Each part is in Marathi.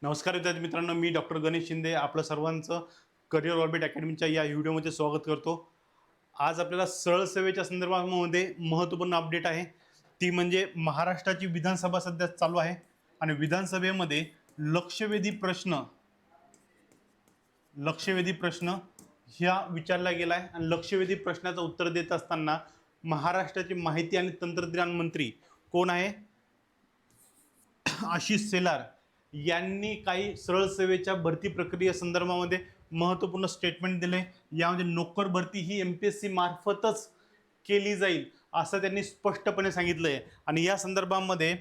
नमस्कार विद्यार्थी मित्रांनो, मी डॉक्टर गणेश शिंदे आपलं सर्वांचं करिअर ऑर्बिट अकॅडमीच्या या व्हिडिओमध्ये स्वागत करतो। आज आपल्याला सरळ सेवेच्या संदर्भामध्ये महत्त्वपूर्ण अपडेट आहे, ती म्हणजे महाराष्ट्राची विधानसभा सध्या चालू आहे आणि विधानसभेमध्ये लक्षवेधी प्रश्न ह्या विचारला गेला आहे आणि लक्षवेधी प्रश्नाचं उत्तर देत असताना महाराष्ट्राचे माहिती आणि तंत्रज्ञान मंत्री कोण आहे? आशिष शेलार यांनी काही सरळ सेवेच्या भरती प्रक्रियेसंदर्भामध्ये महत्त्वपूर्ण स्टेटमेंट दिले। यामध्ये नोकर भरती ही MPSC मार्फतच केली जाईल असं त्यांनी स्पष्टपणे सांगितलं आहे। आणि या संदर्भामध्ये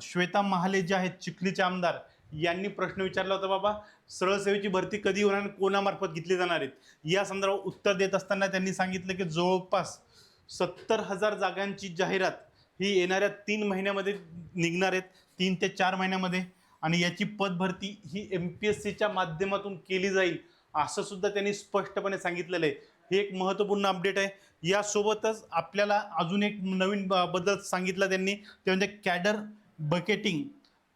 श्वेता महाले जे आहेत चिखलीचे आमदार यांनी प्रश्न विचारला होता, बाबा सरळ सेवेची भरती कधी होणार आणि कोणामार्फत घेतली जाणार आहेत, या संदर्भात उत्तर देत असताना त्यांनी सांगितलं की जवळपास 70,000 जागांची जाहिरात ही येणाऱ्या 3 महिन्यामध्ये निघणार आहेत, 3 ते 4 महिन्यामध्ये, आणि याची पदभरती ही MPSCच्या माध्यमातून केली जाईल असं सुद्धा त्यांनी स्पष्टपणे सांगितलेलं आहे। हे एक महत्त्वपूर्ण अपडेट आहे। यासोबतच आपल्याला अजून एक नवीन बदल सांगितला त्यांनी, ते म्हणजे कॅडर बकेटिंग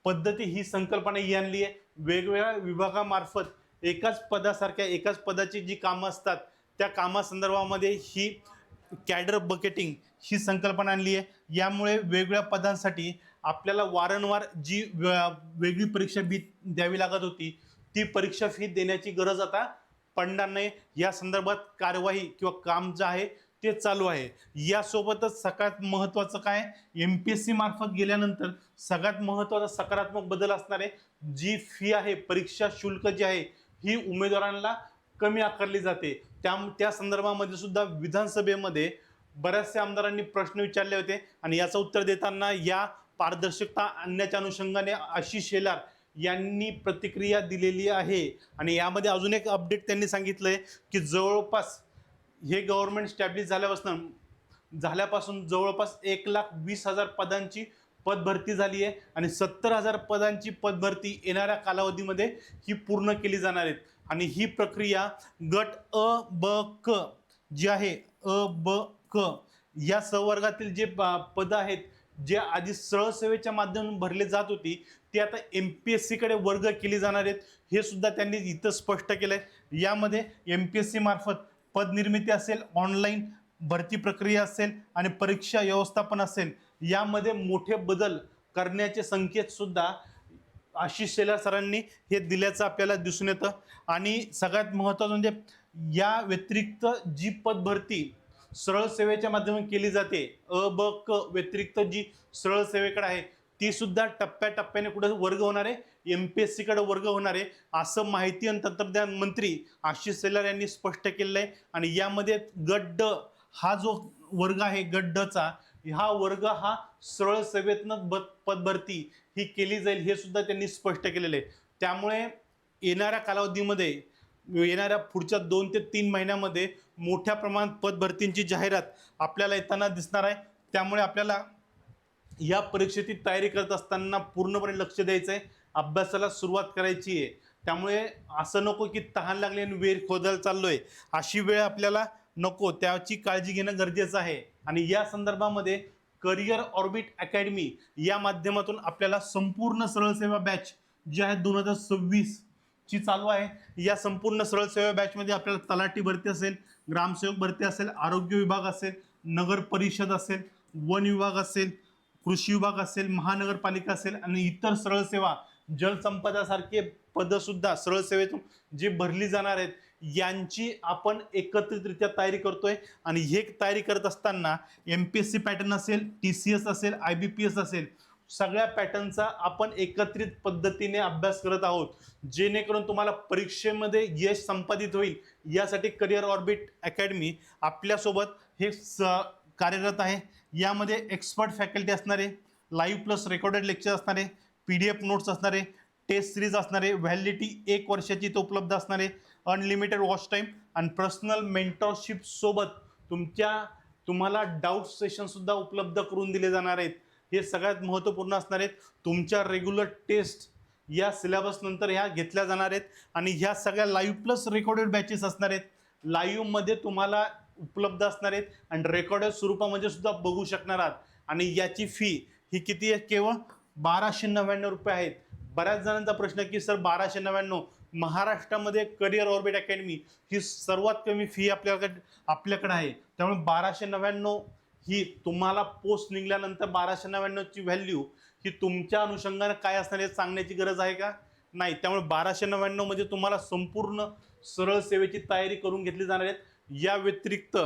पद्धती ही संकल्पना ही आणली आहे। वेगवेगळ्या विभागामार्फत एकाच पदाची जी कामं असतात त्या कामासंदर्भामध्ये ही कॅडर बकेटिंग ही संकल्पना आणली आहे। यामुळे वेगवेगळ्या पदांसाठी आपल्याला वारंवार जी वेगळी परीक्षा फी द्यावी लागत होती, ती परीक्षा फी देण्याची गरज आता पडणार नाही। या संदर्भात कार्यवाही किंवा काम जे आहे ते चालू आहे। यासोबतच सगळ्यात महत्त्वाचं काय, MPSC मार्फत गेल्यानंतर सगळ्यात महत्त्वाचा सकारात्मक बदल असणार आहे, जी फी आहे, परीक्षा शुल्क जे आहे ही उमेदवारांना कमी आकारली जाते। त्या संदर्भामध्ये सुद्धा विधानसभेमध्ये बऱ्याचशा आमदारांनी प्रश्न विचारले होते आणि याचं उत्तर देताना या पारदर्शकता आणण्याच्या अनुषंगाने आशिष शेलार यांनी प्रतिक्रिया दिलेली आहे। आणि यामध्ये अजून एक अपडेट त्यांनी सांगितलं आहे की जवळपास हे गव्हर्नमेंट स्टॅब्लिश झाल्यापासून जवळपास 1,20,000 पदांची पदभरती झाली आहे आणि 70,000 पदांची पदभरती येणाऱ्या कालावधीमध्ये ही पूर्ण केली जाणार आहेत। आणि ही प्रक्रिया गट अ ब क जी आहे, अ ब क या संवर्गातील जे पदं आहेत, जे आधी सरळ सेवेच्या माध्यमातून भरले जात होती, ती आता MPSC कडे वर्ग केली जाणार आहेत, हे सुद्धा त्यांनी इथं स्पष्ट केलं आहे। यामध्ये MPSC मार्फत पदनिर्मिती असेल, ऑनलाईन भरती प्रक्रिया असेल आणि परीक्षा व्यवस्थापन असेल, यामध्ये मोठे बदल करण्याचे संकेत सुद्धा आशिष शेलार सरांनी हे दिल्याचं आपल्याला दिसून येतं। आणि सगळ्यात महत्त्वाचं म्हणजे या व्यतिरिक्त जी पदभरती सरळ सेवेच्या माध्यमातून केली जाते, अ ब क व्यतिरिक्त जी सरळ सेवेकडे आहे, ती सुद्धा टप्प्याटप्प्याने कुठे वर्ग होणार आहे, MPSC कडे वर्ग होणार आहे असं माहिती आणि तंत्रज्ञान मंत्री आशिष शेलार यांनी स्पष्ट केलेलं आहे। आणि यामध्ये गट ड हा जो वर्ग आहे, गट ड चा हा वर्ग हा सरळ सेवेतनं पदभरती ही केली जाईल, हे सुद्धा त्यांनी स्पष्ट केलेलं आहे। त्यामुळे येणाऱ्या कालावधीमध्ये, येणाऱ्या पुढच्या 2 ते 3 महिन्यामध्ये मोठ्या प्रमाणात पदभरतींची जाहिरात आपल्याला येताना दिसणार आहे। त्यामुळे आपल्याला या परीक्षेची तयारी करत असताना पूर्णपणे लक्ष द्यायचं आहे, अभ्यासाला सुरुवात करायची आहे। त्यामुळे असं नको की तहान लागली आणि विहीर खोदायला चाललोय, अशी वेळ आपल्याला नको, त्याची काळजी घेणं गरजेचं आहे। आणि या संदर्भामध्ये करिअर ऑर्बिट अकॅडमी या माध्यमातून आपल्याला संपूर्ण सरळ सेवा बॅच जी आहे 2026 ची चालू आहे। या संपूर्ण सरळ सेवा बॅचमध्ये आपल्याला तलाठी भरती असेल, ग्रामसेवक भरती असेल, आरोग्य विभाग असेल, नगर परिषद असेल, वन विभाग असेल, कृषी विभाग असेल, महानगरपालिका असेल आणि इतर सरळ सेवा, जलसंपदासारखे पदसुद्धा सरळ सेवेतून जी भरली जाणार आहेत, यांची आपण एकत्रितरित्या तयारी करतोय। आणि हे तयारी करत असताना MPSC पॅटर्न असेल, TCS असेल, IBPS असेल, सगळ्या पॅटर्नचा आपण एकत्रित पद्धतीने अभ्यास करत आहोत, जेणेकरून तुम्हाला परीक्षेमध्ये यश संपादित होईल। यासाठी करिअर ऑर्बिट अकॅडमी आपल्यासोबत हे कार्यरत आहे। यामध्ये एक्सपर्ट फॅकल्टी असणारे, लाईव्ह प्लस रेकॉर्डेड लेक्चर असणारे, PDF नोट्स असणारे, टेस्ट सिरीज असणारे, व्हॅलिडिटी 1 वर्षाची तो उपलब्ध असणारे, अनलिमिटेड वॉच टाईम आणि पर्सनल मेंटरशिप सोबत तुम्हाला डाऊट सेशन सुद्धा उपलब्ध करून दिले जाणार आहेत। हे सगळ्यात महत्त्वपूर्ण असणार आहेत। तुमच्या रेग्युलर टेस्ट या सिलेबस नंतर ह्या घेतल्या जाणार आहेत आणि ह्या सगळ्या लाईव्ह प्लस रेकॉर्डेड बॅचेस असणार आहेत। लाईव्हमध्ये तुम्हाला उपलब्ध असणार आहेत आणि रेकॉर्डेड स्वरूपामध्ये सुद्धा बघू शकणार आहात। आणि याची फी ही किती आहे, केवळ 1299 रुपये आहेत। बऱ्याच जणांचा प्रश्न की सर 1299 महाराष्ट्रामध्ये करिअर ऑर्बिट अकॅडमी ही सर्वात कमी फी आपल्याकडे आहे, त्यामुळे 1299 ही तुम्हाला पोस्ट निघाल्यानंतर 1299ची व्हॅल्यू ही तुमच्या अनुषंगाने काय असणार हे सांगण्याची गरज आहे का? नाही. त्यामुळे 1299 मध्ये तुम्हाला संपूर्ण सरळ सेवेची तयारी करून घेतली जाणार आहे. या व्यतिरिक्त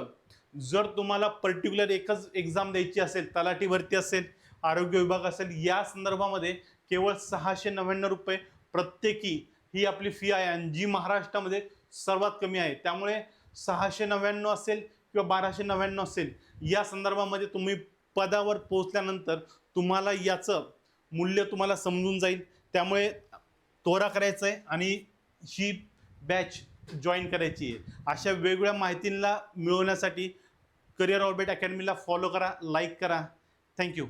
जर तुम्हाला पर्टिक्युलर एकच एक्झाम द्यायची असेल, तलाठी भरती असेल, आरोग्य विभाग असेल, या संदर्भामध्ये केवळ 699 रुपये प्रत्येकी ही आपली फी आहे आणि जी महाराष्ट्रामध्ये सर्वात कमी आहे. त्यामुळे 699 असेल किंवा 1299 असेल, या संदर्भामध्ये तुम्ही पदावर पोहोचल्यानंतर तुम्हाला याचं मूल्य तुम्हाला समजून जाईल. त्यामुळे त्वरा करायचं आहे आणि ही बॅच जॉईन करायची आहे. अशा वेगवेगळ्या माहितीला मिळवण्यासाठी करिअर ऑर्बिट अकॅडमीला फॉलो करा, लाईक करा. थँक्यू.